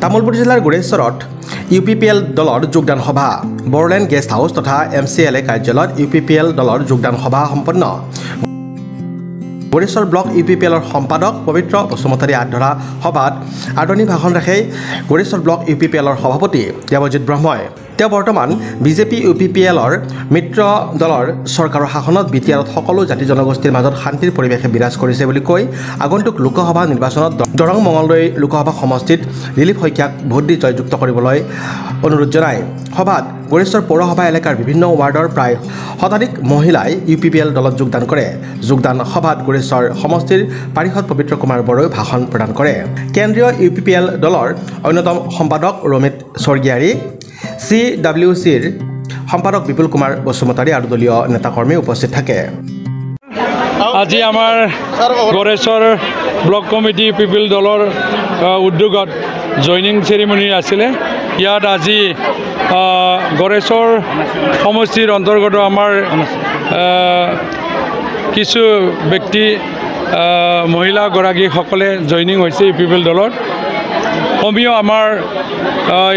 তামুলপুৰ জিলাৰ গোৰেশ্বৰত UPPL দলৰ যোগদান সভা বড়োলেণ্ড গেষ্ট হাউচ তথা MCLA কাৰ্যালয়ত UPPL দলৰ যোগদান সভা সম্পন্ন গোৰেশ্বৰ ব্লক UPPLৰ সম্পাদক পবিত্ৰ বসুমতাৰী আধৰা সভাত আদৰণি ভাষণ ৰাখে গোৰেশ্বৰ ব্লক UPPLৰ সভাপতি দেৱজিৎ ব্ৰহ্মই তেওঁ বৰ্তমান বিজেপি UPPLৰ মিত্ৰ দলৰ চৰকাৰৰ শাসনত বিটিআৰত সকলো জাতি জনগোষ্ঠীৰ মাজত শান্তিৰ পৰিৱেশে বিৰাজ কৰিছে বুলি কৈ আগন্তুক লোকসভা নিৰ্বাচনত দৰং মঙলদৈ লোকসভা সমষ্টিত দিলীপ শইকীয়াক ভোট দি জয়যুক্ত কৰিবলৈ অনুৰোধ জনায় সভাত গোৰেশ্বৰ পৌৰসভা এলেকাৰ বিভিন্ন ৱাৰ্ডৰ প্ৰায় শতাধিক মহিলাই UPPL দলত যোগদান কৰে যোগদান সভাত গোৰেশ্বৰ সমষ্টিৰ পাৰিষদ পবিত্ৰ কুমাৰ বড়োই ভাষণ প্ৰদান কৰে কেন্দ্ৰীয় UPPL দলৰ অন্যতম সম্পাদক ৰমিত স্বৰ্গীয়াৰী CWCৰ সম্পাদক বিপুল কুমাৰ বসুমতাৰী আৰু দলীয় নেতাকৰ্মী উপস্থিত থাকে আজি আমাৰ গোৰেশ্বৰ ব্লক কমিটি UPPL দলৰ উদ্যোগত জইনিং চেৰিমনি আছিলে ইয়াত আজি গোৰেশ্বৰ সমষ্টিৰ অন্তৰ্গত আমাৰ কিছু ব্যক্তি মহিলাগৰাকীসকলে জইনিং হৈছে UPPL দলত কমেও আমাৰ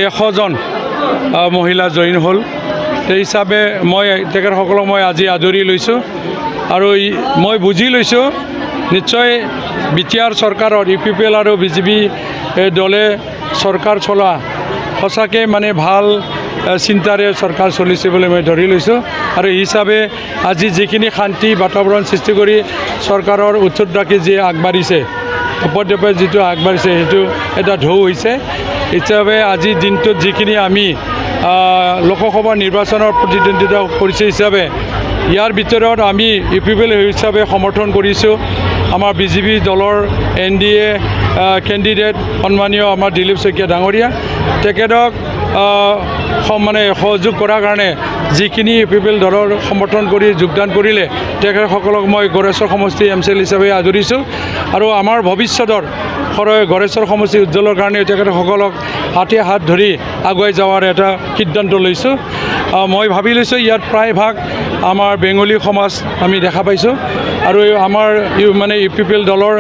100 জন মহিলা জইন হ'ল সেই হিচাপে মই তেখেতসকলক মই আজি আদৰি লৈছোঁ আৰু মই বুজি লৈছোঁ নিশ্চয় বিটিআৰ চৰকাৰৰ UPPL আৰু বিজেপি দলে চৰকাৰ চলোৱা সঁচাকৈ মানে ভাল চিন্তাৰে চৰকাৰ চলিছে বুলি মই ধৰি লৈছোঁ আৰু এই হিচাপে আজি যিখিনি শান্তি বাতাবৰণ সৃষ্টি কৰি চৰকাৰৰ উৎসত ৰাখি যি আগবাঢ়িছে উপদ্ৰৱে যিটো আগবাঢ়িছে সেইটো এটা ঢৌ হৈছে হিচাপে আজি দিনটোত যিখিনি আমি লোকসভা নিৰ্বাচনৰ প্ৰতিদ্বন্দ্বিতা কৰিছে হিচাপে ইয়াৰ ভিতৰত আমি UPPL হিচাপে সমৰ্থন কৰিছোঁ আমাৰ বিজেপি দলৰ NDA কেণ্ডিডেট সন্মানীয় আমাৰ দিলীপ শইকীয়া ডাঙৰীয়া তেখেতক মানে সহযোগ কৰাৰ কাৰণে যিখিনি UPPL দলৰ সমৰ্থন কৰি যোগদান কৰিলে তেখেতসকলক মই গোৰেশ্বৰ সমষ্টি MCL হিচাপে আদৰিছোঁ আৰু আমাৰ ভৱিষ্যতৰ গোৰেশ্বৰ সমষ্টি উজ্জ্বলৰ কাৰণে তেখেতসকলক হাতে হাত ধৰি আগুৱাই যোৱাৰ এটা সিদ্ধান্ত লৈছোঁ মই ভাবি লৈছোঁ ইয়াত প্ৰায়ভাগ আমাৰ বেংগলী সমাজ আমি দেখা পাইছোঁ আৰু আমাৰ মানে UPPL দলৰ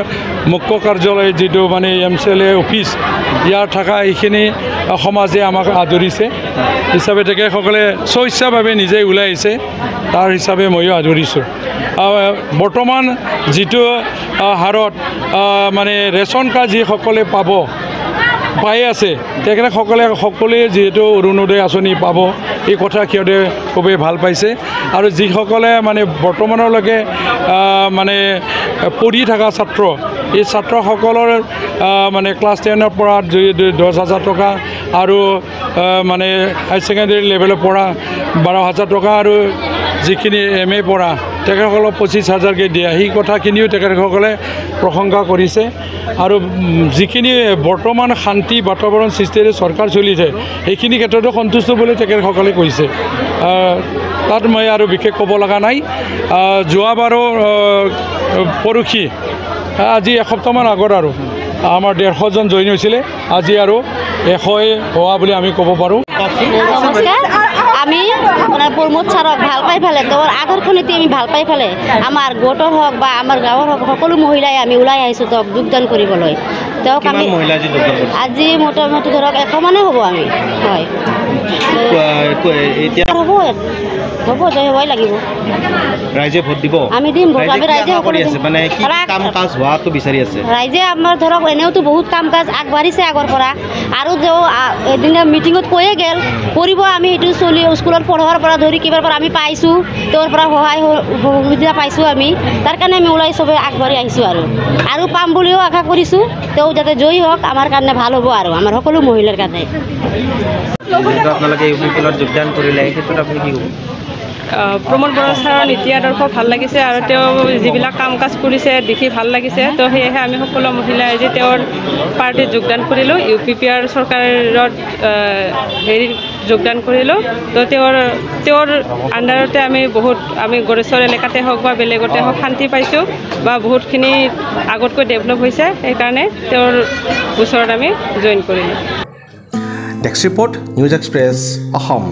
মুখ্য কাৰ্যালয় যিটো মানে MCLA অফিচ ইয়াৰ থকা এইখিনি সমাজে আমাক আদৰিছে হিচাপে তেখেতসকলে স্বইচ্ছাভাৱে নিজে ওলাই আহিছে তাৰ হিচাপে ময়ো আদৰিছোঁ বৰ্তমান যিটো হাৰত মানে ৰেচন কাৰ্ড যিসকলে পাই আছে তেখেতসকলে সকলোৱে যিহেতু অৰুণোদয় আঁচনি পাব এই কথা সিহঁতে খুবেই ভাল পাইছে আৰু যিসকলে মানে বৰ্তমানলৈকে মানে পঢ়ি থকা ছাত্ৰ এই ছাত্ৰসকলৰ মানে ক্লাছ 10ৰ পৰা 10,000 টকা আৰু মানে হাই ছেকেণ্ডেৰী লেভেলৰ পৰা 12,000 টকা আৰু যিখিনি MA পঢ়া তেখেতসকলক 25,000কৈ দিয়ে সেই কথাখিনিও তেখেতসকলে প্ৰশংসা কৰিছে আৰু যিখিনি বৰ্তমান শান্তি বাতাবৰণ সৃষ্টিৰে চৰকাৰ চলিছে সেইখিনি ক্ষেত্ৰতো সন্তুষ্ট বুলি তেখেতসকলে কৈছে তাত মই আৰু বিশেষ ক'ব লগা নাই যোৱাবাৰো পৰহি আজি এসপ্তাহমান আগত আৰু আমাৰ 150 জন জইন হৈছিলে আজি আৰু 100 হোৱা বুলি আমি ক'ব পাৰোঁ নমস্কাৰ আমি আপোনাৰ প্ৰমোদ ছাৰক ভাল পাই ফেলে তেওঁৰ আগৰখনিতে আমি ভাল পাই ফেলে আমাৰ গোটৰ হওক বা আমাৰ গাঁৱৰ হওক সকলো মহিলাই আমি ওলাই আহিছোঁ তেওঁক যোগদান কৰিবলৈ তেওঁক আমি আজি মোটামুটি ধৰক 100 মানে হ'ব আমি হয় হ'ব জয় হ'বই লাগিব ৰাইজে ভোট দিব আমি দিম ভোট আমি ৰাইজে কৰি আছে মানে কি কাম কাজ হোৱাটো বিচাৰি আছে ৰাইজে আমাৰ ধৰক এনেওতো বহুত কাম কাজ আগবাঢ়িছে আগৰ পৰা আৰু এদিনা মিটিঙত কৈয়ে গেল কৰিব আমি সেইটো চলি স্কুলত পঢ়োৱাৰ পৰা ধৰি কিবাৰ পৰা আমি পাইছোঁ তেওঁৰ পৰা সহায় সুবিধা পাইছোঁ আমি তাৰ কাৰণে আমি ওলাই চবেই আগবাঢ়ি আহিছোঁ আৰু পাম বুলিও আশা কৰিছোঁ তেওঁ যাতে জয়ী হওক আমাৰ কাৰণে ভাল হ'ব আৰু আমাৰ সকলো মহিলাৰ কাৰণে আপোনালোকে UPPLত যোগদান কৰিলে ক্ষেত্ৰত আপুনি কি ক'ব প্ৰমোদ বড়ো ছাৰৰ নীতি আদৰ্শ ভাল লাগিছে আৰু তেওঁ যিবিলাক কাম কাজ কৰিছে দেখি ভাল লাগিছে তো সেয়েহে আমি সকলো মহিলাই আজি তেওঁৰ পাৰ্টিত যোগদান কৰিলোঁ UPPL চৰকাৰত যোগদান কৰিলোঁ তো তেওঁৰ আণ্ডাৰতে আমি গোৰেশ্বৰ এলেকাতে হওক বা বেলেগতে হওক শান্তি পাইছোঁ বা বহুতখিনি আগতকৈ ডেভেলপ হৈছে সেইকাৰণে তেওঁৰ ওচৰত আমি জইন কৰিলোঁ desk report news express Assam